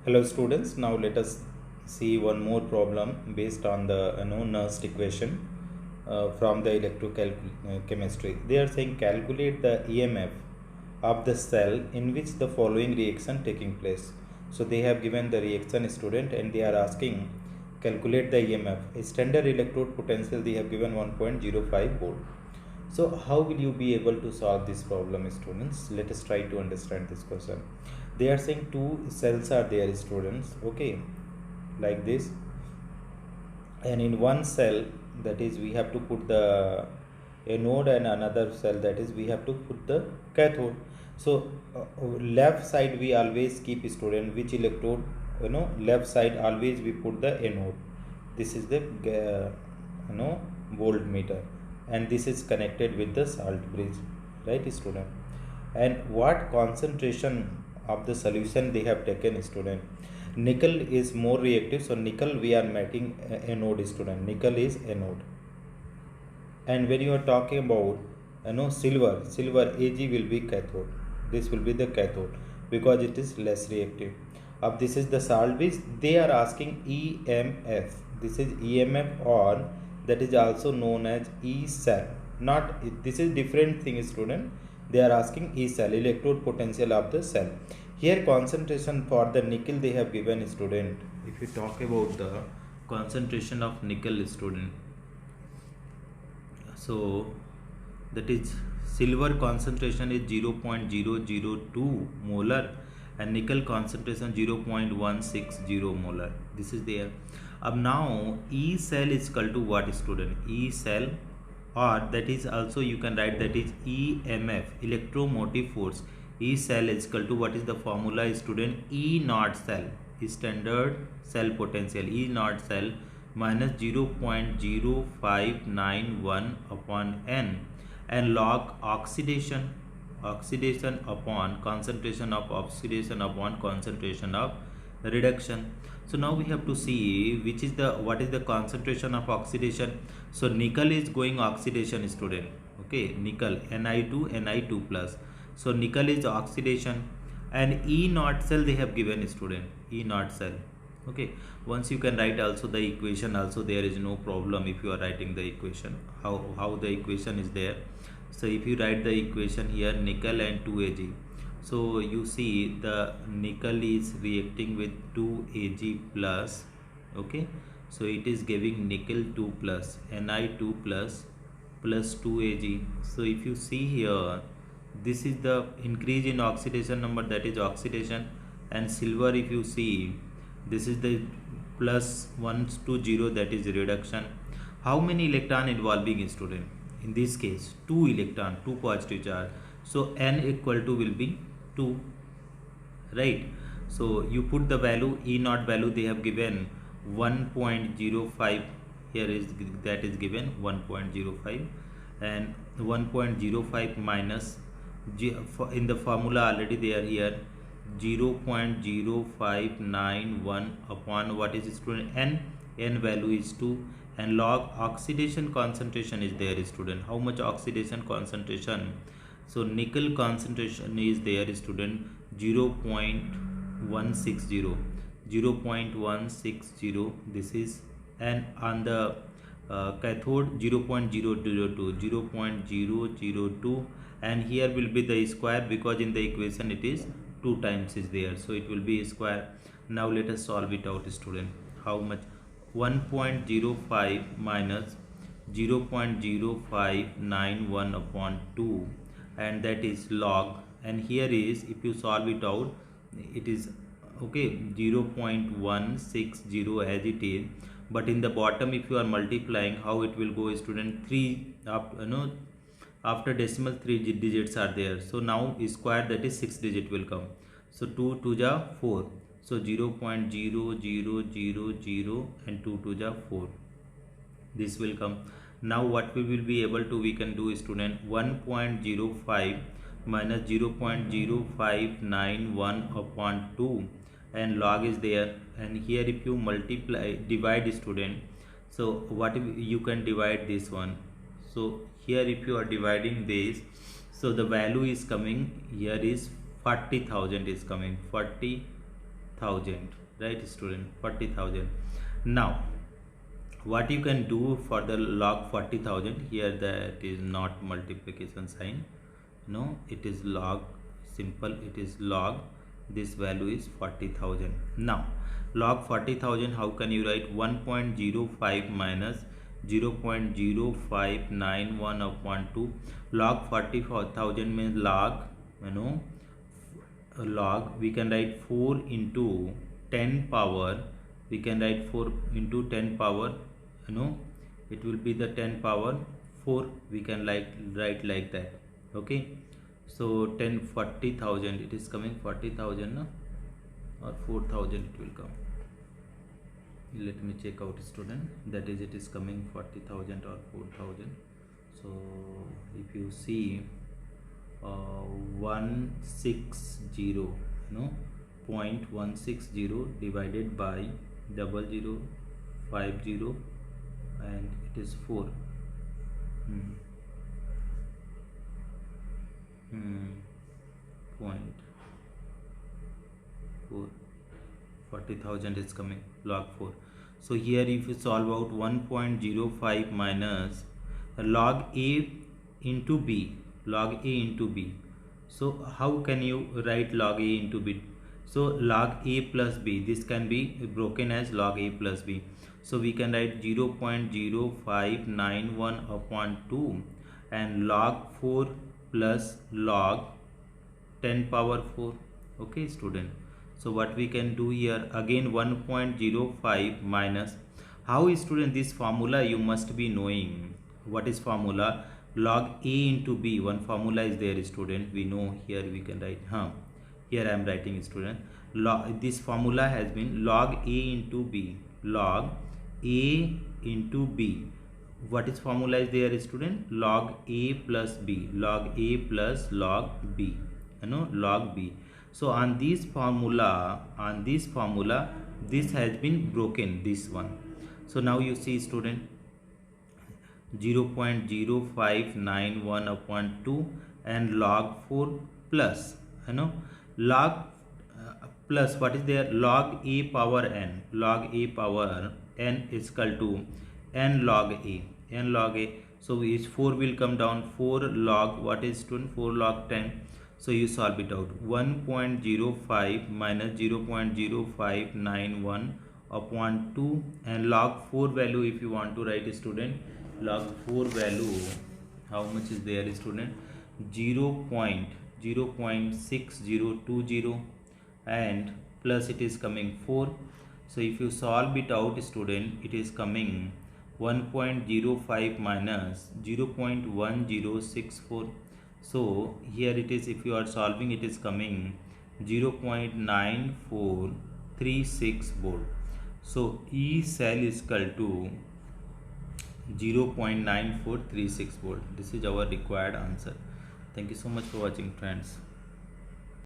Hello students, now let us see one more problem based on the Nernst equation from the electrochemistry. They are saying calculate the EMF of the cell in which the following reaction taking place. So they have given the reaction student and they are asking calculate the EMF. A standard electrode potential they have given 1.05 volt. So how will you be able to solve this problem, students? Let us try to understand this question. They are saying two cells are there, students, okay, like this, and in one cell, that is we have to put the anode, and another cell, that is we have to put the cathode. So left side we always keep, student, which electrode, left side always we put the anode. This is the voltmeter, and this is connected with the salt bridge, right, student? And what concentration of the solution they have taken, student? Nickel is more reactive, so nickel we are making anode, student. Nickel is anode. And when you are talking about silver Ag will be cathode. This will be the cathode because it is less reactive. अब this is the salt bridge. They are asking EMF. This is EMF, or that is also known as E cell. Not this is different thing, student. They are asking E cell, electrode potential of the cell. Here concentration for the nickel they have given, student. If you talk about the concentration of nickel, student, so that is silver concentration is 0.002 molar and nickel concentration 0.160 molar. This is there. Now E cell is equal to what, student? E cell, or that is also you can write that is EMF, electromotive force. E cell is equal to what is the formula, student? E naught cell, standard cell potential, E naught cell minus 0.0591 upon N, and log oxidation upon concentration of oxidation upon concentration of reduction. So now we have to see which is what is the concentration of oxidation. So nickel is going oxidation, student, okay, nickel Ni2 plus. So nickel is oxidation, and E naught cell they have given, student, E naught cell, okay. Once you can write also the equation also, there is no problem if you are writing the equation, how the equation is there. So if you write the equation here, nickel and 2Ag, so you see the nickel is reacting with 2Ag plus, okay, so it is giving nickel 2 plus Ni2 plus 2Ag. So if you see here, this is the increase in oxidation number, that is oxidation, and silver if you see, this is the plus 1 to 0, that is reduction. How many electron involving, student? In this case 2 electron, 2 positive charge, so N equal to will be 2, right? So you put the value, E naught value they have given 1.05, here is that is given 1.05, and 1.05 minus in the formula already they are here 0.0591 upon what is, student? N value is 2, and log oxidation concentration is there, student. How much oxidation concentration? So nickel concentration is there, student, 0.160. This is, and on the cathode 0.002, and here will be the square because in the equation it is 2 times is there, so it will be square. Now let us solve it out, student. How much? 1.05 minus 0.0591 upon 2, and that is log, and here is, if you solve it out, it is okay 0.160 as it is, but in the bottom if you are multiplying, how it will go, student? 3 after decimal 3 digits are there, so now square, that is 6 digit will come, so 2 to the 4, so 0.0000 and 2 to the 4, this will come. Now what we will be able to, we can do, student, 1.05 minus 0.0591 upon 2, and log is there, and here if you multiply, divide, student, so what you can divide this one. So here if you are dividing this, so the value is coming here is 40,000 is coming, 40 40,000, right student? 40,000. Now what you can do for the log 40,000, here that is not multiplication sign, no, it is log, simple, it is log, this value is 40,000. Now log 40,000, how can you write? 1.05 minus 0.0591 upon 2. Log 44,000 means log, you know, log, we can write 4 into 10 power, we can write 4 into 10 power, you know, it will be the 10 power 4, we can write like that. Okay, so 40,000, it is coming 40,000, no? Or 4,000 it will come. Let me check out student, that is it is coming 40,000 or 4,000. So if you see 160, no, 0.160 divided by 0050 and it is 4. Point 4, 40,000 is coming log 4. So here if you solve out 1.05 minus log A into B, log A into B. So how can you write log A into B? So log A plus B, this can be broken as log A plus B. So we can write 0.0591 upon 2 and log 4 plus log 10 power 4. Okay student, so what we can do here, again 1.05 minus, how is student, this formula you must be knowing. What is formula? Log A into B, one formula is there student, we know. Here we can write, here I am writing student, this formula has been log A into B, log A into B. What is formula is there student? Log A plus B, log A plus log B, you know, log B. So on this formula, this has been broken, this one. So now you see student, 0.0591 upon 2 and log 4 plus, you know, log plus what is there, log A power n, log A power n is equal to n log A, n log A. So each 4 will come down, 4 log, what is student, 4 log 10. So you solve it out, 1.05 minus 0.0591 upon 2 and log 4 value, if you want to write student, log 4 value, how much is there student? 0.6020 and plus it is coming 4. So if you solve it out student, it is coming 1.05 minus 0.1064. So here it is, if you are solving, it is coming 0.9436 volt. So E cell is equal to 0.9436 volt. This is our required answer. Thank you so much for watching friends.